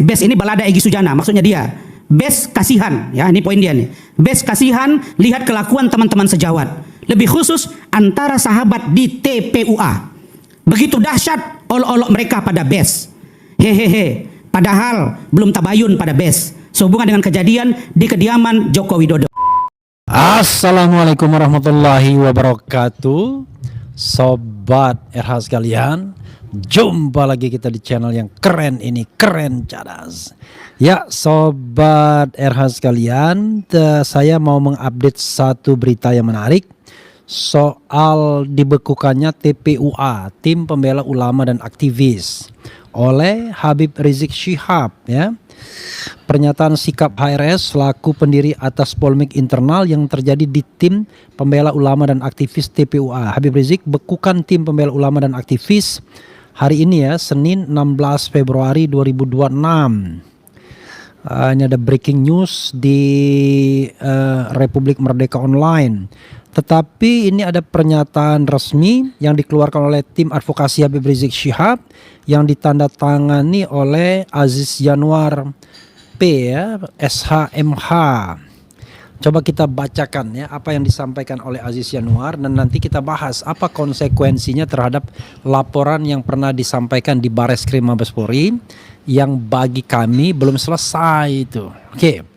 Bes ini balada Egy Sujana, maksudnya dia. Bes kasihan, ya ini poin dia nih. Bes kasihan lihat kelakuan teman-teman sejawat. Lebih khusus antara sahabat di TPUA. Begitu dahsyat olok-olok mereka pada Bes. Hehehe, padahal belum tabayun pada Bes. Sehubungan dengan kejadian di kediaman Joko Widodo. Assalamualaikum warahmatullahi wabarakatuh. Sobat RH sekalian, jumpa lagi kita di channel yang keren ini, keren cadas. Ya Sobat RH sekalian, saya mau mengupdate satu berita yang menarik soal dibekukannya TPUA, Tim Pembela Ulama dan Aktivis, oleh Habib Rizik Syihab, ya. Pernyataan sikap HRS selaku pendiri atas polemik internal yang terjadi di Tim Pembela Ulama dan Aktivis TPUA. Habib Rizik bekukan Tim Pembela Ulama dan Aktivis hari ini ya, Senin 16 Februari 2026. Ini ada breaking news di Republik Merdeka Online. Tetapi ini ada pernyataan resmi yang dikeluarkan oleh tim advokasi Habib Rizik Syihab yang ditandatangani oleh Aziz Yanuar P, ya, SHMH. Coba kita bacakan ya apa yang disampaikan oleh Aziz Yanuar dan nanti kita bahas apa konsekuensinya terhadap laporan yang pernah disampaikan di Bareskrim Mabes Polri yang bagi kami belum selesai itu. Oke.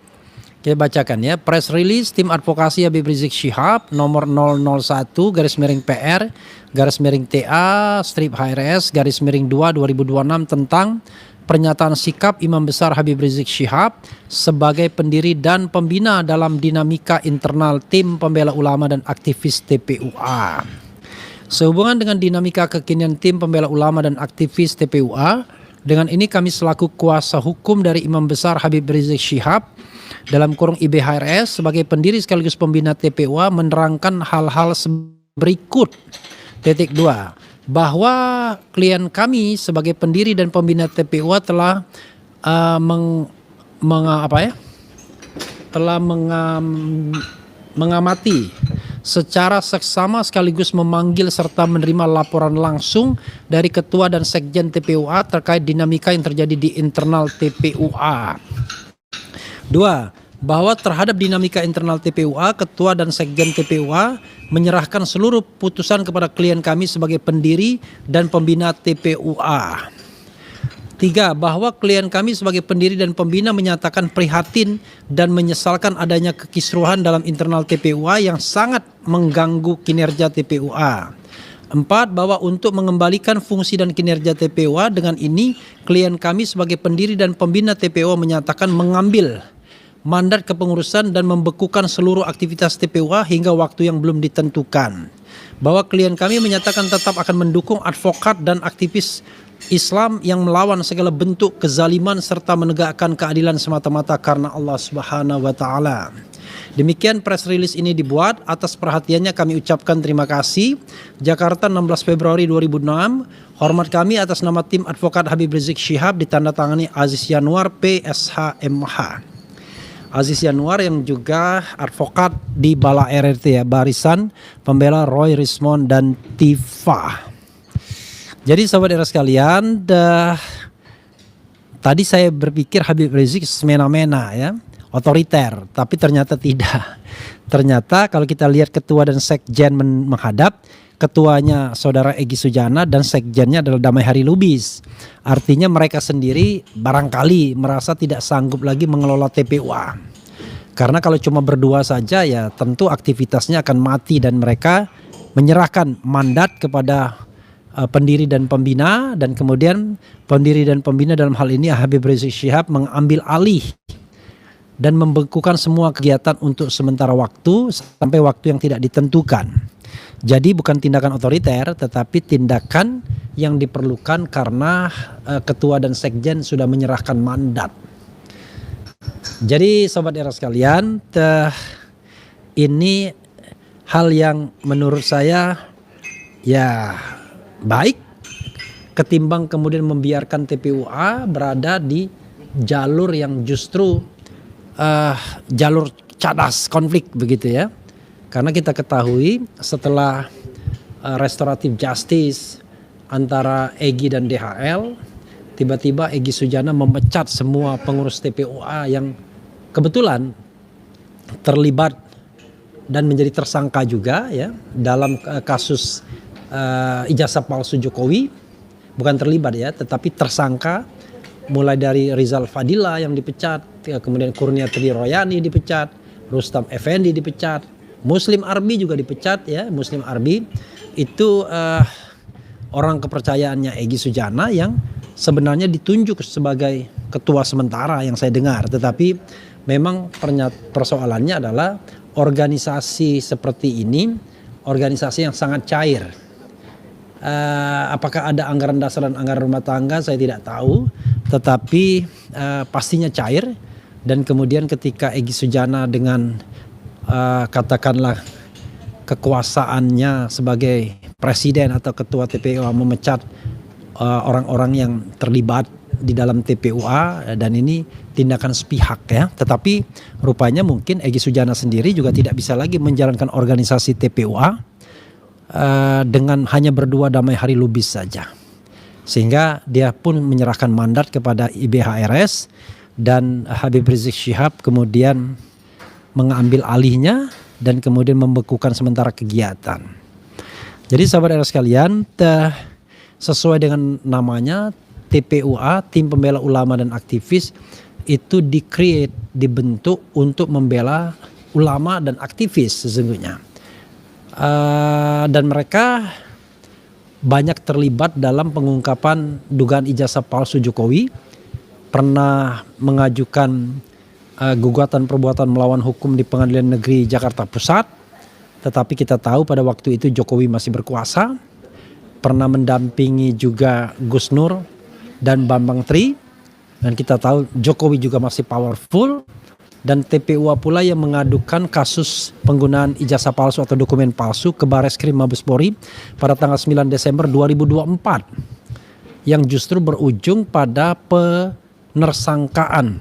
Kita bacakan ya. Press release Tim Advokasi Habib Rizik Syihab nomor 001/PR TA strip HRS /2 2026 tentang pernyataan sikap Imam Besar Habib Rizik Syihab sebagai pendiri dan pembina dalam dinamika internal Tim Pembela Ulama dan Aktivis TPUA. Sehubungan dengan dinamika kekinian Tim Pembela Ulama dan Aktivis TPUA, dengan ini kami selaku kuasa hukum dari Imam Besar Habib Rizik Syihab dalam kurung IBHRS sebagai pendiri sekaligus pembina TPUA menerangkan hal-hal berikut. Titik 2. Bahwa klien kami sebagai pendiri dan pembina TPUA telah mengamati secara seksama sekaligus memanggil serta menerima laporan langsung dari ketua dan sekjen TPUA terkait dinamika yang terjadi di internal TPUA. 2. Bahwa terhadap dinamika internal TPUA, ketua dan sekjen TPUA menyerahkan seluruh putusan kepada klien kami sebagai pendiri dan pembina TPUA. 3. Bahwa klien kami sebagai pendiri dan pembina menyatakan prihatin dan menyesalkan adanya kekisruhan dalam internal TPUA yang sangat mengganggu kinerja TPUA. 4. Bahwa untuk mengembalikan fungsi dan kinerja TPUA, dengan ini klien kami sebagai pendiri dan pembina TPUA menyatakan mengambil mandat kepengurusan dan membekukan seluruh aktivitas TPUA hingga waktu yang belum ditentukan. Bahwa klien kami menyatakan tetap akan mendukung advokat dan aktivis Islam yang melawan segala bentuk kezaliman serta menegakkan keadilan semata-mata karena Allah Subhanahu wa taala. Demikian press release ini dibuat. Atas perhatiannya kami ucapkan terima kasih. Jakarta 16 Februari 2006. Hormat kami atas nama tim advokat Habib Rizik Syihab ditandatangani Aziz Yanuar P SHMH. Aziz Yanuar yang juga advokat di Bala RRT ya, Barisan Pembela Roy Rismond dan Tifa. Jadi sahabat era sekalian, tadi saya berpikir Habib Rizik semena-mena ya, otoriter, tapi ternyata tidak. Ternyata kalau kita lihat ketua dan sekjen menghadap, ketuanya saudara Egy Sujana dan sekjennya adalah Damai Hari Lubis. Artinya mereka sendiri barangkali merasa tidak sanggup lagi mengelola TPUA. Karena kalau cuma berdua saja ya tentu aktivitasnya akan mati dan mereka menyerahkan mandat kepada pendiri dan pembina, dan kemudian pendiri dan pembina dalam hal ini Habib Rizik Syihab mengambil alih dan membekukan semua kegiatan untuk sementara waktu sampai waktu yang tidak ditentukan. Jadi bukan tindakan otoriter tetapi tindakan yang diperlukan karena ketua dan sekjen sudah menyerahkan mandat. Jadi sobat era sekalian, ini hal yang menurut saya ya baik ketimbang kemudian membiarkan TPUA berada di jalur yang justru jalur cadas konflik begitu ya. Karena kita ketahui setelah restoratif justice antara Egy dan DHL, tiba-tiba Egy Sujana memecat semua pengurus TPUA yang kebetulan terlibat dan menjadi tersangka juga ya dalam kasus ijazah palsu Jokowi. Bukan terlibat ya, tetapi tersangka, mulai dari Rizal Fadila yang dipecat, kemudian Kurniatri Royani dipecat, Rustam Effendi dipecat, Muslim Arbi juga dipecat ya. Muslim Arbi itu orang kepercayaannya Egy Sujana yang sebenarnya ditunjuk sebagai ketua sementara yang saya dengar, tetapi memang persoalannya adalah organisasi seperti ini organisasi yang sangat cair. Apakah ada anggaran dasar dan anggaran rumah tangga saya tidak tahu, tetapi pastinya cair. Dan kemudian ketika Egy Sujana dengan katakanlah kekuasaannya sebagai presiden atau ketua TPUA memecat orang-orang yang terlibat di dalam TPUA, dan ini tindakan sepihak ya. Tetapi rupanya mungkin Egy Sujana sendiri juga tidak bisa lagi menjalankan organisasi TPUA dengan hanya berdua Damai Hari Lubis saja, sehingga dia pun menyerahkan mandat kepada IBHRS dan Habib Rizik Syihab kemudian mengambil alihnya dan kemudian membekukan sementara kegiatan. Jadi sahabat RS sekalian, sesuai dengan namanya TPUA, Tim Pembela Ulama dan Aktivis, itu dibentuk untuk membela ulama dan aktivis sesungguhnya. Dan mereka banyak terlibat dalam pengungkapan dugaan ijazah palsu Jokowi, pernah mengajukan gugatan perbuatan melawan hukum di Pengadilan Negeri Jakarta Pusat, tetapi kita tahu pada waktu itu Jokowi masih berkuasa, pernah mendampingi juga Gus Nur dan Bambang Tri, dan kita tahu Jokowi juga masih powerful. Dan TPUA pula yang mengadukan kasus penggunaan ijazah palsu atau dokumen palsu ke Bareskrim Mabespori pada tanggal 9 Desember 2024 yang justru berujung pada penersangkaan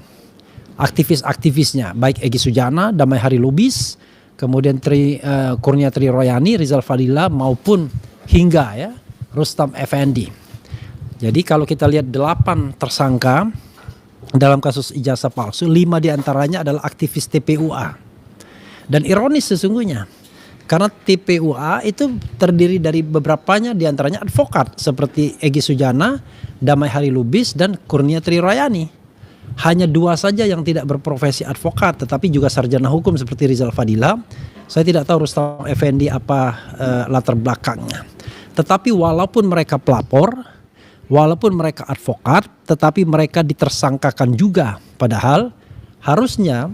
aktivis-aktivisnya, baik Egy Sujana, Damai Hari Lubis, kemudian Kurniatri Royani, Rizal Fadila, maupun hingga ya Rustam Effendi. Jadi kalau kita lihat 8 tersangka dalam kasus ijazah palsu, 5 diantaranya adalah aktivis TPUA. Dan ironis sesungguhnya, karena TPUA itu terdiri dari beberapanya diantaranya advokat seperti Egy Sujana, Damai Hari Lubis, dan Kurniatri Royani. Hanya 2 saja yang tidak berprofesi advokat tetapi juga sarjana hukum seperti Rizal Fadila. Saya tidak tahu Rustam Effendi apa latar belakangnya. Tetapi walaupun mereka pelapor, walaupun mereka advokat, tetapi mereka ditersangkakan juga. Padahal harusnya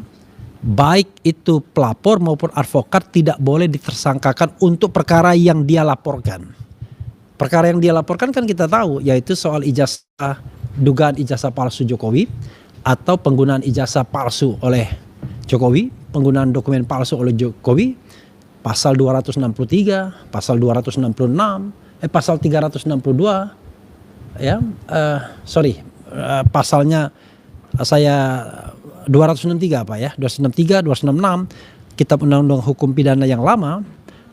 baik itu pelapor maupun advokat tidak boleh ditersangkakan untuk perkara yang dia laporkan. Perkara yang dia laporkan kan kita tahu, yaitu soal ijazah, dugaan ijazah palsu Jokowi atau penggunaan ijazah palsu oleh Jokowi, penggunaan dokumen palsu oleh Jokowi, pasal 263, pasal 266, pasal 362. Ya, pasalnya saya 263 apa ya, 263, 266 Kitab Undang-Undang Hukum Pidana yang lama,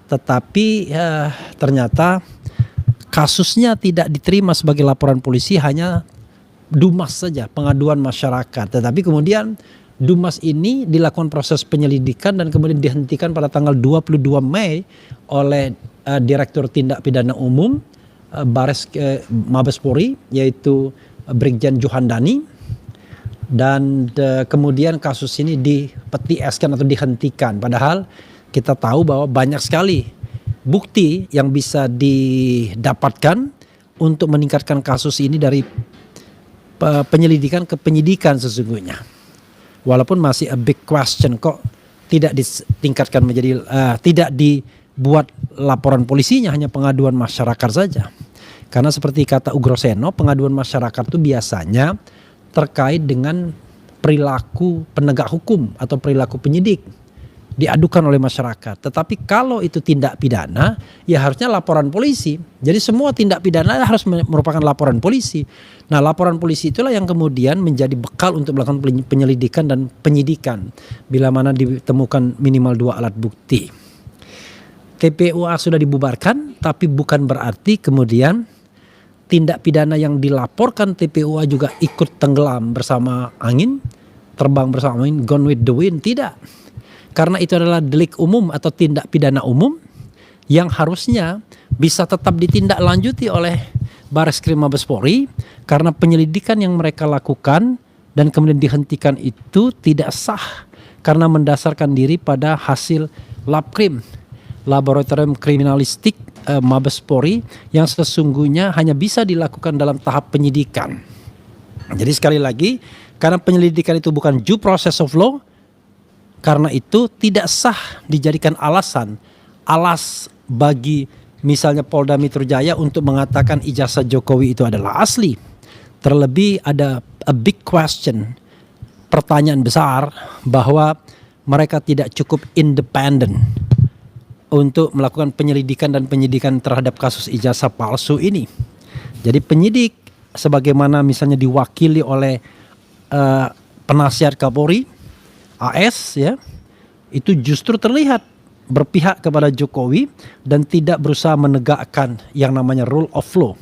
tetapi ternyata kasusnya tidak diterima sebagai laporan polisi, hanya Dumas saja, pengaduan masyarakat. Tetapi kemudian Dumas ini dilakukan proses penyelidikan dan kemudian dihentikan pada tanggal 22 Mei oleh Direktur Tindak Pidana Umum Mabespori, yaitu Brigjen Johandani, dan kemudian kasus ini dipetieskan atau dihentikan. Padahal kita tahu bahwa banyak sekali bukti yang bisa didapatkan untuk meningkatkan kasus ini dari penyelidikan ke penyidikan sesungguhnya. Walaupun masih a big question, kok tidak ditingkatkan menjadi tidak dibuat laporan polisinya, hanya pengaduan masyarakat saja. Karena seperti kata Ugroseno, pengaduan masyarakat itu biasanya terkait dengan perilaku penegak hukum atau perilaku penyidik, diadukan oleh masyarakat. Tetapi kalau itu tindak pidana, ya harusnya laporan polisi. Jadi semua tindak pidana harus merupakan laporan polisi. Nah, laporan polisi itulah yang kemudian menjadi bekal untuk melakukan penyelidikan dan penyidikan bila mana ditemukan minimal 2 alat bukti. TPUA sudah dibubarkan, tapi bukan berarti kemudian tindak pidana yang dilaporkan TPUA juga ikut tenggelam bersama angin, terbang bersama angin, gone with the wind. Tidak. Karena itu adalah delik umum atau tindak pidana umum yang harusnya bisa tetap ditindaklanjuti oleh Bareskrim Mabes Polri, karena penyelidikan yang mereka lakukan dan kemudian dihentikan itu tidak sah karena mendasarkan diri pada hasil Labkrim, Laboratorium Kriminalistik Mabes Polri, yang sesungguhnya hanya bisa dilakukan dalam tahap penyidikan. Jadi sekali lagi, karena penyelidikan itu bukan due process of law, karena itu tidak sah dijadikan alas bagi misalnya Polda Metro Jaya untuk mengatakan ijazah Jokowi itu adalah asli. Terlebih ada a big question, pertanyaan besar, bahwa mereka tidak cukup independen untuk melakukan penyelidikan dan penyidikan terhadap kasus ijazah palsu ini. Jadi penyidik sebagaimana misalnya diwakili oleh penasihat Kapolri, AS ya, itu justru terlihat berpihak kepada Jokowi dan tidak berusaha menegakkan yang namanya rule of law.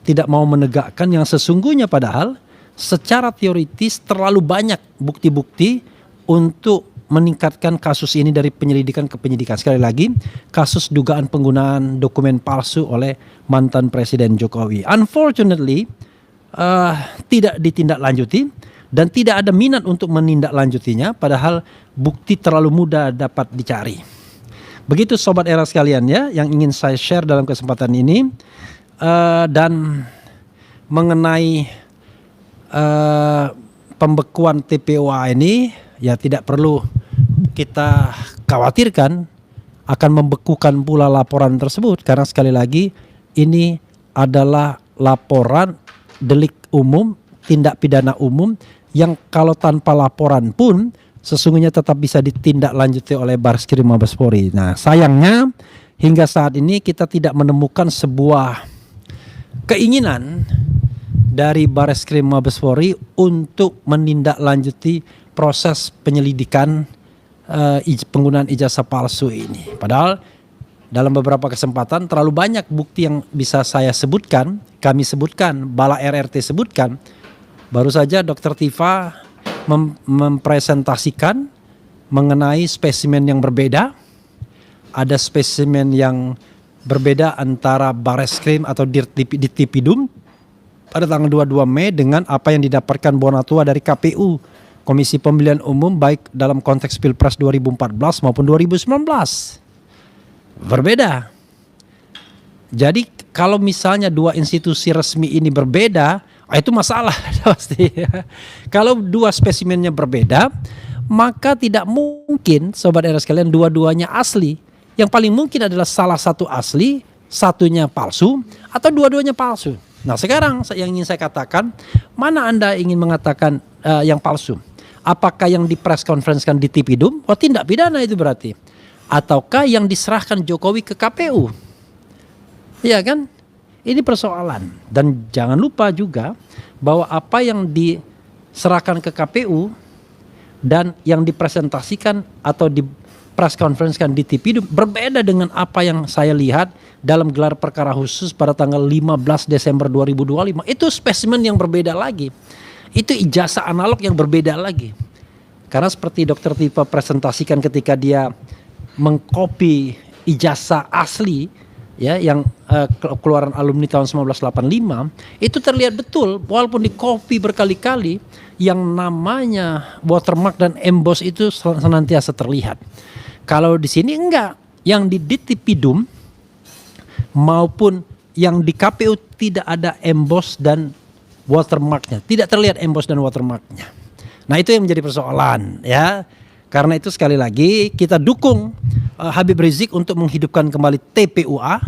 Tidak mau menegakkan yang sesungguhnya, padahal secara teoritis terlalu banyak bukti-bukti untuk meningkatkan kasus ini dari penyelidikan ke penyidikan. Sekali lagi, kasus dugaan penggunaan dokumen palsu oleh mantan Presiden Jokowi. Unfortunately, tidak ditindaklanjuti dan tidak ada minat untuk menindaklanjutinya, padahal bukti terlalu mudah dapat dicari. Begitu Sobat Era sekalian ya, yang ingin saya share dalam kesempatan ini. Dan mengenai pembekuan TPUA ini, ya tidak perlu kita khawatirkan akan membekukan pula laporan tersebut, karena sekali lagi ini adalah laporan delik umum, tindak pidana umum yang kalau tanpa laporan pun sesungguhnya tetap bisa ditindaklanjuti oleh Bareskrim Mabes Polri. Nah, sayangnya hingga saat ini kita tidak menemukan sebuah keinginan dari Bareskrim Mabes Polri untuk menindaklanjuti proses penyelidikan penggunaan ijazah palsu ini. Padahal dalam beberapa kesempatan terlalu banyak bukti yang bisa saya sebutkan, kami sebutkan, Bala RRT sebutkan. Baru saja Dr. Tifa mempresentasikan mengenai spesimen yang berbeda. Ada spesimen yang berbeda antara Bareskrim atau Ditipidum pada tanggal 22 Mei dengan apa yang didapatkan Bonatua dari KPU, Komisi Pemilihan Umum, baik dalam konteks Pilpres 2014 maupun 2019. Berbeda. Jadi kalau misalnya dua institusi resmi ini berbeda, itu masalah pasti. Kalau dua spesimennya berbeda, maka tidak mungkin Sobat Era sekalian dua-duanya asli. Yang paling mungkin adalah salah satu asli, satunya palsu, atau dua-duanya palsu. Nah sekarang yang ingin saya katakan, mana Anda ingin mengatakan yang palsu? Apakah yang di press conference-kan di Tipidum? Oh, tindak pidana itu berarti. Ataukah yang diserahkan Jokowi ke KPU? Iya kan? Ini persoalan. Dan jangan lupa juga bahwa apa yang diserahkan ke KPU dan yang dipresentasikan atau di press conference kan di Tipidum berbeda dengan apa yang saya lihat dalam gelar perkara khusus pada tanggal 15 Desember 2025. Itu spesimen yang berbeda lagi. Itu ijazah analog yang berbeda lagi. Karena seperti Dr. Tifa presentasikan ketika dia mengcopy ijazah asli ya yang keluaran alumni tahun 1985, itu terlihat betul walaupun di-copy berkali-kali yang namanya watermark dan emboss itu senantiasa terlihat. Kalau di sini enggak, yang di Ditipidum maupun yang di KPU tidak ada emboss dan watermarknya, tidak terlihat emboss dan watermarknya. Nah itu yang menjadi persoalan ya. Karena itu sekali lagi kita dukung Habib Rizik untuk menghidupkan kembali TPUA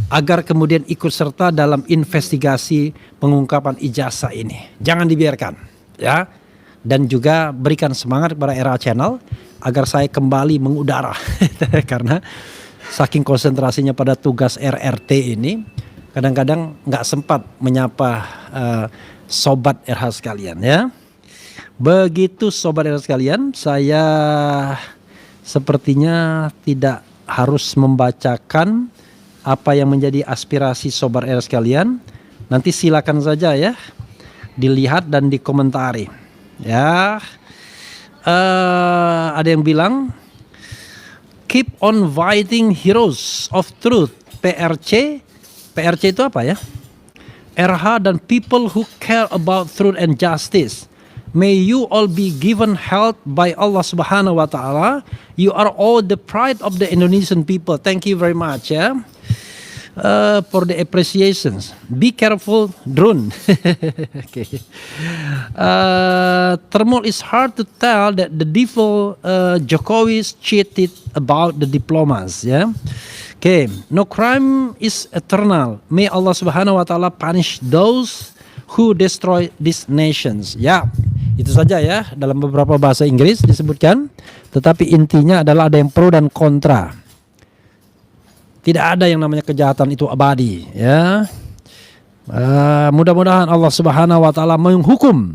agar kemudian ikut serta dalam investigasi pengungkapan ijazah ini. Jangan dibiarkan ya. Dan juga berikan semangat kepada Era Channel agar saya kembali mengudara karena saking konsentrasinya pada tugas RRT ini kadang-kadang nggak sempat menyapa sobat RH sekalian ya. Begitu sobat RH sekalian, saya sepertinya tidak harus membacakan apa yang menjadi aspirasi sobat RH sekalian Nanti silakan saja ya dilihat dan dikomentari. Ya, ada yang bilang keep on fighting heroes of truth. PRC itu apa ya? RH dan people who care about truth and justice. May you all be given health by Allah Subhanahu wa Ta'ala. You are all the pride of the Indonesian people. Thank you very much ya. For the appreciations. Be careful, drone. Okay. Thermal is hard to tell that the devil Jokowi cheated about the diplomas. Yeah. Okay. No crime is eternal. May Allah Subhanahu wa Ta'ala punish those who destroy these nations. Ya. Itu saja ya, dalam beberapa bahasa Inggris disebutkan. Tetapi intinya adalah ada yang pro dan kontra. Tidak ada yang namanya kejahatan itu abadi ya. Mudah-mudahan Allah Subhanahu wa Ta'ala menghukum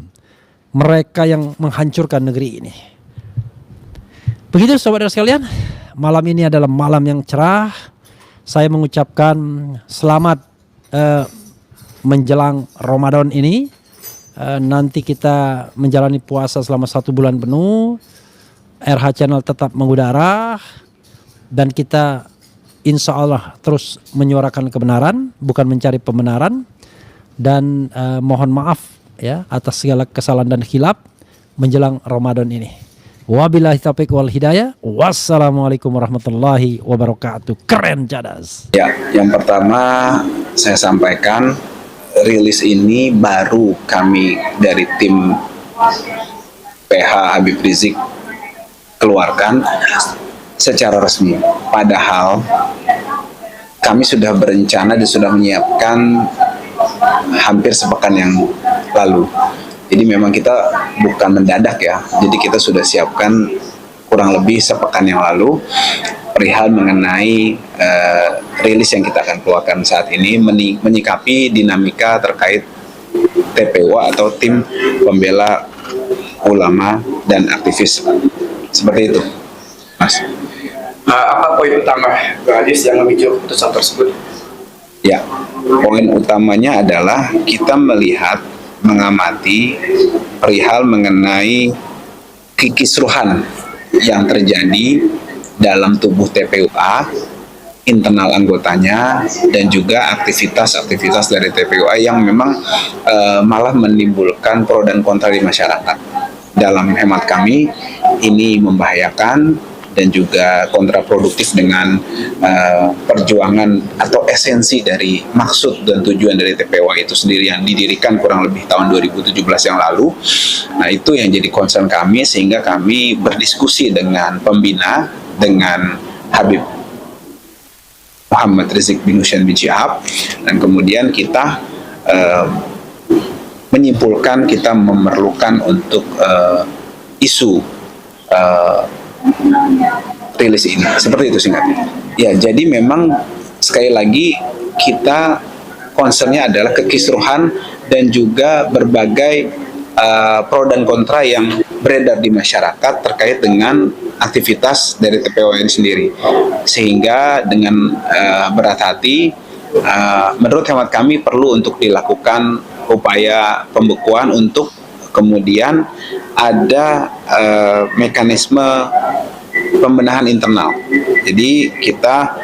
mereka yang menghancurkan negeri ini. Begitu sahabat sekalian, malam ini adalah malam yang cerah. Saya mengucapkan selamat menjelang Ramadan ini. Nanti kita menjalani puasa selama 1 bulan penuh. RH Channel tetap mengudara dan kita insya Allah terus menyuarakan kebenaran, bukan mencari pembenaran. Dan mohon maaf ya atas segala kesalahan dan khilaf menjelang Ramadan ini. Wabillahi taufiq wal hidayah. Wassalamualaikum warahmatullahi wabarakatuh. Keren cadas. Ya, yang pertama saya sampaikan, rilis ini baru kami dari tim PH Habib Rizik keluarkan secara resmi. Padahal kami sudah berencana dan sudah menyiapkan hampir sepekan yang lalu. Jadi memang kita bukan mendadak ya. Jadi kita sudah siapkan kurang lebih sepekan yang lalu perihal mengenai rilis yang kita akan keluarkan saat ini, menyikapi dinamika terkait TPUA atau tim pembela ulama dan aktivis. Seperti itu, Mas. Apa poin utama hadis yang memicu keputusan tersebut? Ya, poin utamanya adalah kita melihat, mengamati perihal mengenai kekisruhan yang terjadi dalam tubuh TPUA, internal anggotanya, dan juga aktivitas-aktivitas dari TPUA yang memang malah menimbulkan pro dan kontra di masyarakat. Dalam hemat kami, ini membahayakan dan juga kontraproduktif dengan perjuangan atau esensi dari maksud dan tujuan dari TPUA itu sendiri yang didirikan kurang lebih tahun 2017 yang lalu. Nah, itu yang jadi concern kami, sehingga kami berdiskusi dengan pembina, dengan Habib Muhammad Rizik bin Hussein bin Syihab, dan kemudian kita menyimpulkan kita memerlukan untuk isu rilis ini. Seperti itu singkatnya. Ya, jadi memang sekali lagi kita concernnya adalah kekisruhan dan juga berbagai pro dan kontra yang beredar di masyarakat terkait dengan aktivitas dari TPUA ini sendiri. Sehingga dengan berat hati, menurut hemat kami perlu untuk dilakukan upaya pembekuan untuk kemudian ada mekanisme pembenahan internal. Jadi kita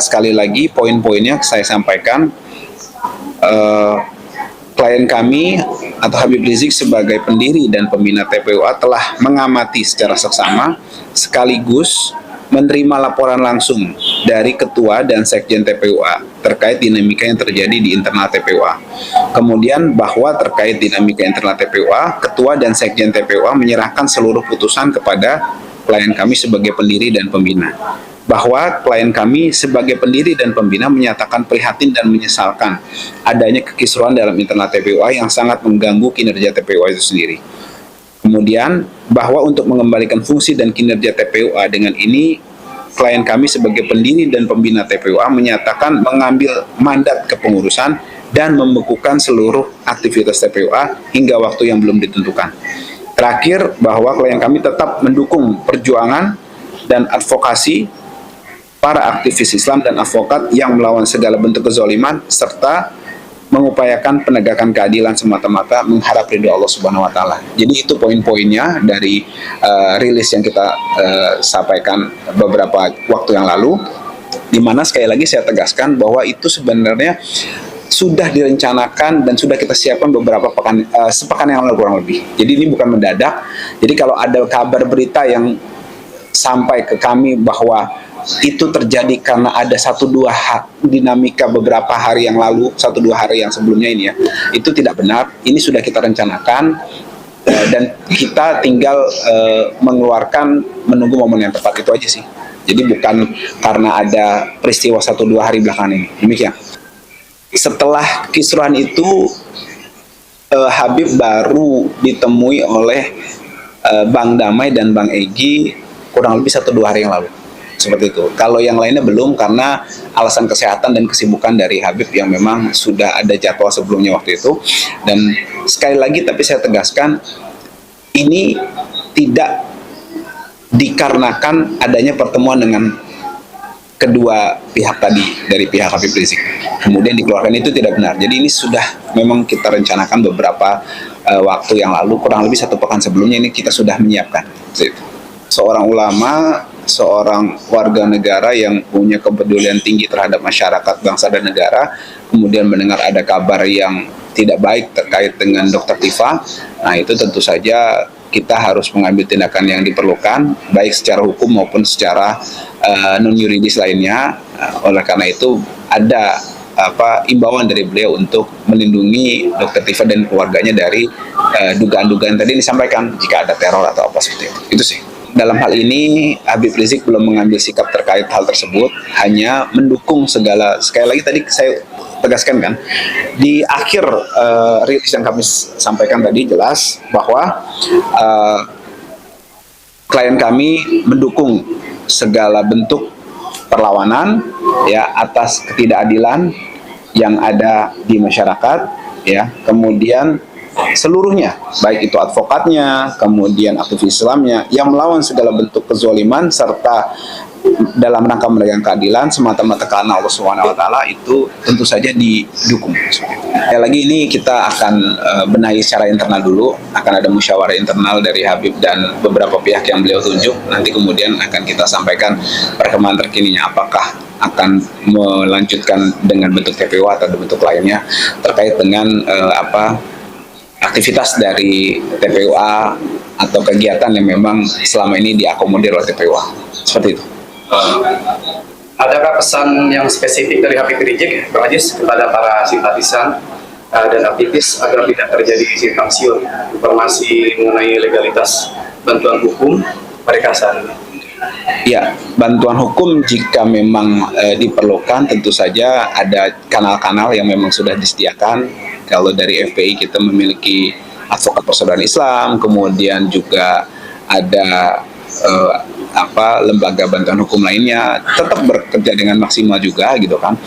sekali lagi poin-poinnya saya sampaikan, klien kami atau Habib Rizik sebagai pendiri dan pembina TPUA telah mengamati secara seksama sekaligus menerima laporan langsung dari ketua dan sekjen TPUA terkait dinamika yang terjadi di internal TPUA. Kemudian bahwa terkait dinamika internal TPUA, ketua dan sekjen TPUA menyerahkan seluruh putusan kepada klien kami sebagai pendiri dan pembina. Bahwa klien kami sebagai pendiri dan pembina menyatakan prihatin dan menyesalkan adanya kekisruhan dalam internal TPUA yang sangat mengganggu kinerja TPUA itu sendiri. Kemudian bahwa untuk mengembalikan fungsi dan kinerja TPUA dengan ini, klien kami sebagai pendiri dan pembina TPUA menyatakan mengambil mandat kepengurusan dan membekukan seluruh aktivitas TPUA hingga waktu yang belum ditentukan. Terakhir, bahwa klien kami tetap mendukung perjuangan dan advokasi para aktivis Islam dan advokat yang melawan segala bentuk kezaliman serta mengupayakan penegakan keadilan semata-mata mengharap ridho Allah Subhanahu wa taala. Jadi itu poin-poinnya dari rilis yang kita sampaikan beberapa waktu yang lalu, di mana sekali lagi saya tegaskan bahwa itu sebenarnya sudah direncanakan dan sudah kita siapkan beberapa sepekan yang lalu kurang lebih. Jadi ini bukan mendadak. Jadi kalau ada kabar berita yang sampai ke kami bahwa itu terjadi karena ada 1-2 dinamika beberapa hari yang lalu, 1-2 hari yang sebelumnya ini ya, itu tidak benar. Ini sudah kita rencanakan dan kita tinggal menunggu momen yang tepat, itu aja sih. Jadi bukan karena ada peristiwa 1-2 hari belakangan ini. Demikian. Setelah kisruhan itu, Habib baru ditemui oleh Bang Damai dan Bang Egy kurang lebih 1-2 hari yang lalu. Seperti itu. Kalau yang lainnya belum, karena alasan kesehatan dan kesibukan dari Habib yang memang sudah ada jadwal sebelumnya waktu itu. Dan sekali lagi tapi saya tegaskan, ini tidak dikarenakan adanya pertemuan dengan kedua pihak tadi dari pihak Habib Rizik kemudian dikeluarkan, itu tidak benar. Jadi ini sudah memang kita rencanakan beberapa waktu yang lalu, kurang lebih 1 pekan sebelumnya ini kita sudah menyiapkan. Seorang ulama, seorang warga negara yang punya kepedulian tinggi terhadap masyarakat, bangsa dan negara, kemudian mendengar ada kabar yang tidak baik terkait dengan Dr. Tifa, nah itu tentu saja kita harus mengambil tindakan yang diperlukan, baik secara hukum maupun secara non-yuridis lainnya. Oleh karena itu ada imbauan dari beliau untuk melindungi Dr. Tifa dan keluarganya dari dugaan-dugaan tadi yang disampaikan jika ada teror atau apa seperti itu. Itu sih. Dalam hal ini Habib Rizik belum mengambil sikap terkait hal tersebut, hanya mendukung segala. Sekali lagi tadi saya tegaskan kan, di akhir rilis yang kami sampaikan tadi jelas bahwa klien kami mendukung segala bentuk perlawanan ya atas ketidakadilan yang ada di masyarakat ya, kemudian seluruhnya, baik itu advokatnya, kemudian aktivis Islamnya yang melawan segala bentuk kezaliman serta dalam rangka menegakkan keadilan semata-mata karena Allah Subhanahu wa taala, itu tentu saja didukung. Ya, lagi ini kita akan benahi secara internal dulu, akan ada musyawarah internal dari Habib dan beberapa pihak yang beliau tunjuk. Nanti kemudian akan kita sampaikan perkembangan terkininya, apakah akan melanjutkan dengan bentuk TPO atau bentuk lainnya terkait dengan aktivitas dari TPUA atau kegiatan yang memang selama ini diakomodir oleh TPUA. Seperti itu. Adakah pesan yang spesifik dari Habib Rizik, Bang Ajis, kepada para simpatisan dan aktivis agar tidak terjadi simpang siur informasi mengenai legalitas bantuan hukum mereka saat ini? Ya, bantuan hukum jika memang diperlukan, tentu saja ada kanal-kanal yang memang sudah disediakan. Kalau dari FPI kita memiliki advokat persaudaraan Islam, kemudian juga ada lembaga bantuan hukum lainnya, tetap bekerja dengan maksimal juga gitu kan.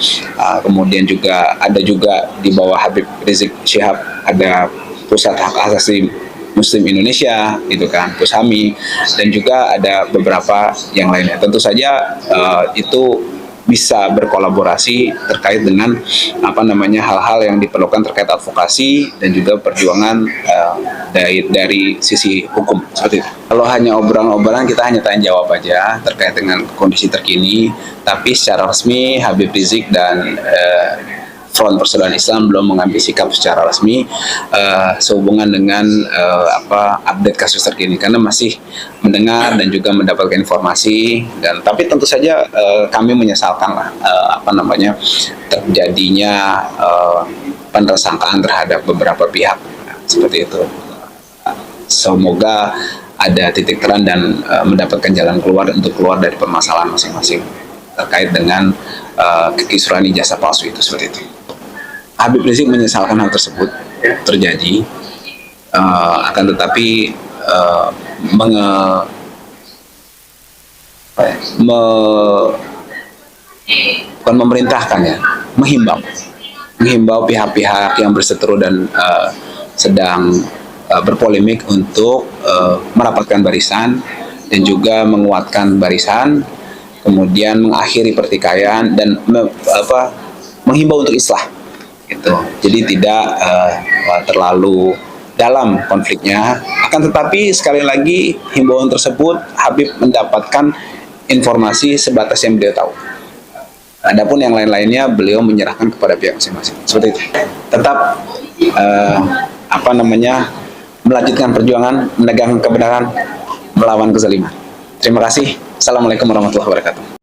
Kemudian juga ada juga di bawah Habib Rizik Syihab ada Pusat Hak Asasi Muslim Indonesia gitu kan, Pushami, dan juga ada beberapa yang lainnya. Tentu saja itu bisa berkolaborasi terkait dengan hal-hal yang diperlukan terkait advokasi dan juga perjuangan dari sisi hukum seperti itu. Kalau hanya obrolan-obrolan, kita hanya tanya jawab aja terkait dengan kondisi terkini, tapi secara resmi Habib Rizik dan Front Persaudaraan Islam belum mengambil sikap secara resmi sehubungan dengan update kasus terkini, karena masih mendengar dan juga mendapatkan informasi, dan tapi tentu saja kami menyesalkan lah terjadinya penersangkaan terhadap beberapa pihak seperti itu. Semoga ada titik terang dan mendapatkan jalan keluar untuk keluar dari permasalahan masing-masing terkait dengan kekisruhan ijazah palsu itu, seperti itu. Habib Rizik menyesalkan hal tersebut terjadi, akan tetapi bukan memerintahkan ya, menghimbau pihak-pihak yang berseteru dan sedang berpolemik untuk merapatkan barisan dan juga menguatkan barisan, kemudian mengakhiri pertikaian dan menghimbau untuk islah. gitu. Jadi tidak terlalu dalam konfliknya. Akan tetapi sekali lagi himbauan tersebut Habib mendapatkan informasi sebatas yang beliau tahu. Adapun yang lain-lainnya beliau menyerahkan kepada pihak masing-masing. Seperti itu. Tetap melanjutkan perjuangan, menegakkan kebenaran, melawan kezaliman. Terima kasih. Assalamualaikum warahmatullahi wabarakatuh.